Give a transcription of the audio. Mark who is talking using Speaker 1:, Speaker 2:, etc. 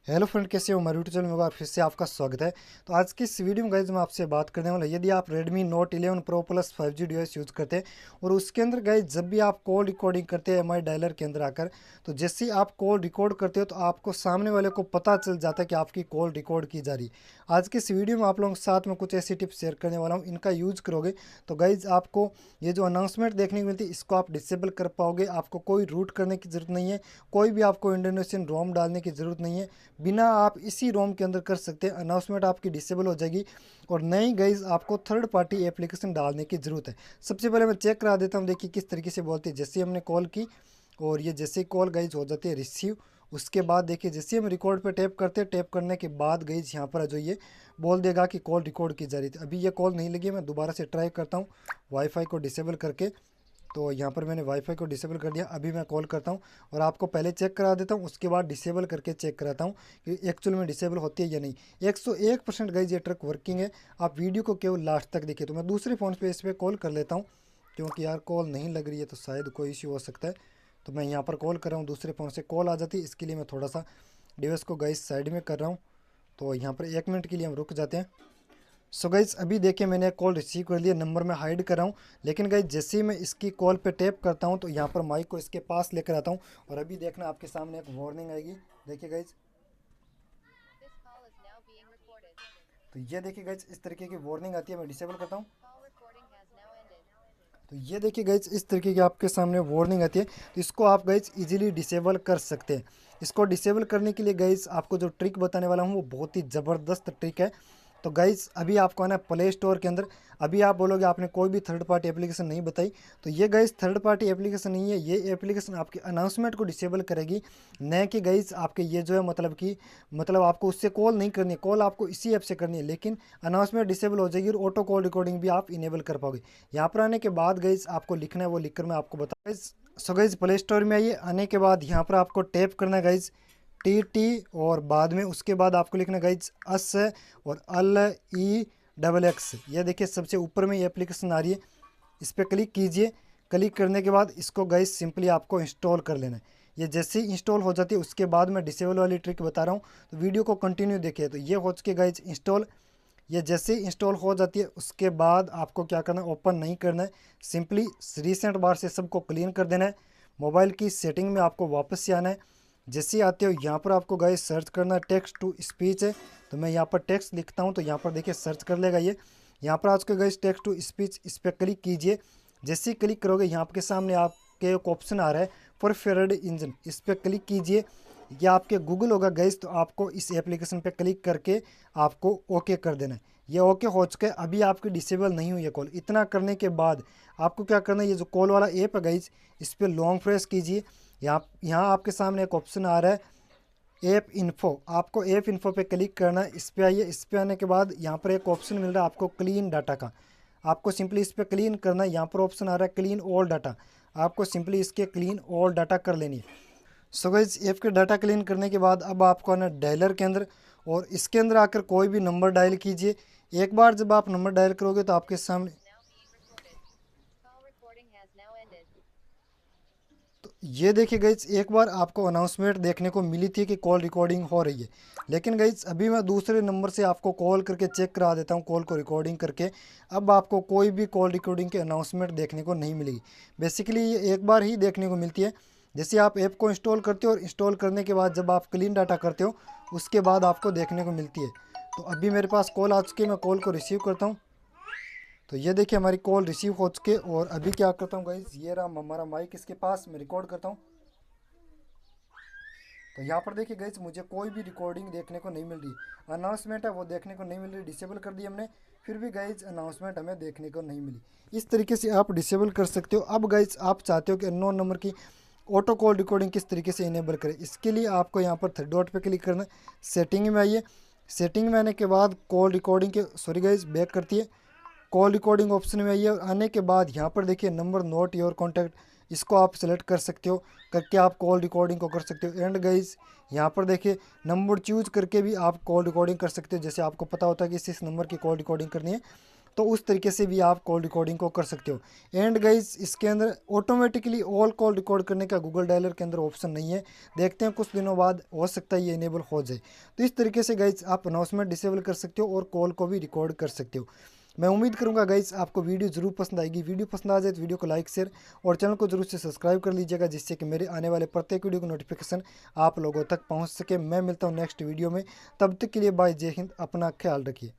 Speaker 1: Hello friend, कैसे हो? हमारे यूट्यूब चैनल में एक बार फिर से आपका स्वागत है। तो आज की इस वीडियो में गाइज मैं आपसे बात करने वाला, यदि आप Redmi Note 11 Pro Plus 5G device use करते हैं और उसके अंदर गाइज जब भी आप कॉल रिकॉर्डिंग करते हैं MI डायलर के अंदर आकर, तो जैसे ही आप कॉल रिकॉर्ड करते हो तो आपको सामने वाले को पता चल जाता है कि आपकी कॉल रिकॉर्ड की जा रही है। आज की इस वीडियो में आप लोगों के साथ में कुछ ऐसी टिप्स शेयर करने वाला हूँ, इनका यूज़ करोगे तो गाइज आपको ये जो अनाउंसमेंट देखने को मिलती है इसको आप डिसेबल कर पाओगे। आपको कोई रूट करने की ज़रूरत नहीं है, कोई भी आपको इंडोनेशियन रोम डालने की ज़रूरत नहीं है। बिना आप इसी रोम के अंदर कर सकते हैं, अनाउंसमेंट आपकी डिसेबल हो जाएगी। और नई गाइज आपको थर्ड पार्टी एप्लीकेशन डालने की ज़रूरत है। सबसे पहले मैं चेक करा देता हूँ, देखिए किस तरीके से बोलती है। जैसे हमने कॉल की और ये जैसे कॉल गाइज हो जाती है रिसीव, उसके बाद देखिए जैसे हम रिकॉर्ड पे टैप करते हैं, टैप करने के बाद गाइज यहाँ पर जो ये बोल देगा कि कॉल रिकॉर्ड की जा रही थी। अभी ये कॉल नहीं लगी, मैं दोबारा से ट्राई करता हूँ वाईफाई को डिसेबल करके। तो यहाँ पर मैंने वाईफाई को डिसेबल कर दिया। अभी मैं कॉल करता हूँ और आपको पहले चेक करा देता हूँ, उसके बाद डिसेबल करके चेक कराता हूँ कि एक्चुअल में डिसेबल होती है या नहीं। 101% गाइज ये ट्रक वर्किंग है। आप वीडियो को केवल लास्ट तक देखिए। तो मैं दूसरे फ़ोन पे इस पर कॉल कर लेता हूँ, क्योंकि यार कॉल नहीं लग रही है तो शायद कोई इश्यू हो सकता है। तो मैं यहाँ पर कॉल कर रहा हूँ, दूसरे फ़ोन से कॉल आ जाती है, इसके लिए मैं थोड़ा सा डिवाइस को गाइज साइड में कर रहा हूँ। तो यहाँ पर 1 मिनट के लिए हम रुक जाते हैं। सो गाइज अभी देखिए मैंने कॉल रिसीव कर लिया, नंबर मैं हाइड कर रहा हूँ। लेकिन गाइज जैसे ही मैं इसकी कॉल पे टैप करता हूँ तो यहाँ पर माइक को इसके पास लेकर आता हूँ और अभी देखना आपके सामने एक वार्निंग आएगी। देखिए गाइज, तो ये देखिए गाइज इस तरीके की वार्निंग आती है। मैं डिसेबल करता हूँ तो ये देखिए गाइज इस तरीके की आपके सामने वार्निंग आती है। तो इसको आप गाइज इजीली डिसेबल कर सकते हैं। इसको डिसेबल करने के लिए गाइज आपको जो ट्रिक बताने वाला हूँ वो बहुत ही ज़बरदस्त ट्रिक है। तो गाइज अभी आपको आना प्ले स्टोर के अंदर। अभी आप बोलोगे आपने कोई भी थर्ड पार्टी एप्लीकेशन नहीं बताई, तो ये गाइज थर्ड पार्टी एप्लीकेशन नहीं है। ये एप्लीकेशन आपके अनाउंसमेंट को डिसेबल करेगी, न कि गाइज आपके ये जो है मतलब आपको उससे कॉल नहीं करनी है। कॉल आपको इसी ऐप से करनी है, लेकिन अनाउंसमेंट डिसेबल हो जाएगी और ऑटो कॉल रिकॉर्डिंग भी आप इनेबल कर पाओगे। यहाँ पर आने के बाद गाइज आपको लिखना है, वो लिखकर मैं आपको बता। सो गाइज प्ले स्टोर में आइए, आने के बाद यहाँ पर आपको टैप करना है गाइज TT और बाद में उसके बाद आपको लिखना गाइज अस और LEXX। ये देखिए सबसे ऊपर में ये एप्लीकेशन आ रही है, इस पर क्लिक कीजिए। क्लिक करने के बाद इसको गाइज सिंपली आपको इंस्टॉल कर लेना है। ये जैसे ही इंस्टॉल हो जाती है उसके बाद मैं डिसेबल वाली ट्रिक बता रहा हूँ, तो वीडियो को कंटिन्यू देखिए। तो ये हो चुके गाइज इंस्टॉल। ये जैसे ही इंस्टॉल हो जाती है उसके बाद आपको क्या करना है, ओपन नहीं करना है, सिंपली रिसेंट बार से सबको क्लीन कर देना है। मोबाइल की सेटिंग में आपको वापस से आना है। जैसे ही आते हो यहाँ पर आपको गाइस सर्च करना है, टेक्स्ट टू स्पीच है। तो मैं यहाँ पर टेक्स्ट लिखता हूँ तो यहाँ पर देखिए सर्च कर लेगा ये। यहाँ पर आज के गाइस टेक्स्ट टू स्पीच, इस पर क्लिक कीजिए। जैसे ही क्लिक करोगे यहाँ आपके सामने आपके एक ऑप्शन आ रहा है फॉर फेवरेट इंजन, इस पर क्लिक कीजिए। या आपके गूगल होगा गाइस, तो आपको इस एप्लीकेशन पे क्लिक करके आपको ओके कर देना है। ये ओके हो चुका है। अभी आपकी डिसेबल नहीं हुई है कॉल। इतना करने के बाद आपको क्या करना है, ये जो कॉल वाला ऐप है गाइस, इस पर लॉन्ग प्रेस कीजिए। यहाँ आपके सामने एक ऑप्शन आ रहा है ऐप इन्फो, आपको ऐप इन्फो पे क्लिक करना है। इस पर आइए, इस पर आने के बाद यहाँ पर एक ऑप्शन मिल रहा है आपको क्लीन डाटा का, आपको सिंपली इस पर क्लीन करना है। यहाँ पर ऑप्शन आ रहा है क्लीन ऑल डाटा, आपको सिंपली इसके क्लीन ऑल डाटा कर लेनी है। सो गाइस ऐप के डाटा क्लीन करने के बाद अब आपको आना डायलर के अंदर और इसके अंदर आकर कोई भी नंबर डायल कीजिए। एक बार जब आप नंबर डायल करोगे तो आपके सामने तो ये देखिए गाइज एक बार आपको अनाउंसमेंट देखने को मिली थी कि कॉल रिकॉर्डिंग हो रही है। लेकिन गाइज अभी मैं दूसरे नंबर से आपको कॉल करके चेक करा देता हूँ, कॉल को रिकॉर्डिंग करके। अब आपको कोई भी कॉल रिकॉर्डिंग के अनाउंसमेंट देखने को नहीं मिलेगी। बेसिकली ये एक बार ही देखने को मिलती है। जैसे आप ऐप को इंस्टॉल करते हो और इंस्टॉल करने के बाद जब आप क्लीन डाटा करते हो उसके बाद आपको देखने को मिलती है। तो अभी मेरे पास कॉल आ चुकी है, मैं कॉल को रिसीव करता हूँ। तो ये देखिए हमारी कॉल रिसीव हो चुके और अभी क्या करता हूँ गाइज, ये रहा हमारा माइक इसके पास, मैं रिकॉर्ड करता हूँ। तो यहाँ पर देखिए गाइज मुझे कोई भी रिकॉर्डिंग देखने को नहीं मिल रही। अनाउंसमेंट है वो देखने को नहीं मिल रही, डिसेबल कर दी हमने, फिर भी गाइज अनाउंसमेंट हमें देखने को नहीं मिली। इस तरीके से आप डिसेबल कर सकते हो। अब गाइज आप चाहते हो कि अननोन नंबर की ऑटो कॉल रिकॉर्डिंग किस तरीके से इनेबल करें, इसके लिए आपको यहाँ पर थ्री डॉट पे क्लिक करना है। सेटिंग में आइए, सेटिंग में आने के बाद कॉल रिकॉर्डिंग के सॉरी गाइज बैक करती है, कॉल रिकॉर्डिंग ऑप्शन में आइए और आने के बाद यहाँ पर देखिए नंबर नोट योर कॉन्टैक्ट, इसको आप सेलेक्ट कर सकते हो, करके आप कॉल रिकॉर्डिंग को कर सकते हो। एंड गाइज यहाँ पर देखिए नंबर चूज करके भी आप कॉल रिकॉर्डिंग कर सकते हो। जैसे आपको पता होता है कि इस नंबर की कॉल रिकॉर्डिंग करनी है तो उस तरीके से भी आप कॉल रिकॉर्डिंग को कर सकते हो। एंड गाइज इसके अंदर ऑटोमेटिकली ऑल कॉल रिकॉर्ड करने का गूगल डायलर के अंदर ऑप्शन नहीं है। देखते हैं कुछ दिनों बाद हो सकता है ये इनेबल हो जाए। तो इस तरीके से गाइज आप अनाउंसमेंट डिसेबल कर सकते हो और कॉल को भी रिकॉर्ड कर सकते हो। मैं उम्मीद करूंगा गाइज आपको वीडियो जरूर पसंद आएगी। वीडियो पसंद आ जाए तो वीडियो को लाइक शेयर और चैनल को जरूर से सब्सक्राइब कर लीजिएगा, जिससे कि मेरे आने वाले प्रत्येक वीडियो की नोटिफिकेशन आप लोगों तक पहुंच सके। मैं मिलता हूं नेक्स्ट वीडियो में, तब तक के लिए बाय, जय हिंद, अपना ख्याल रखिए।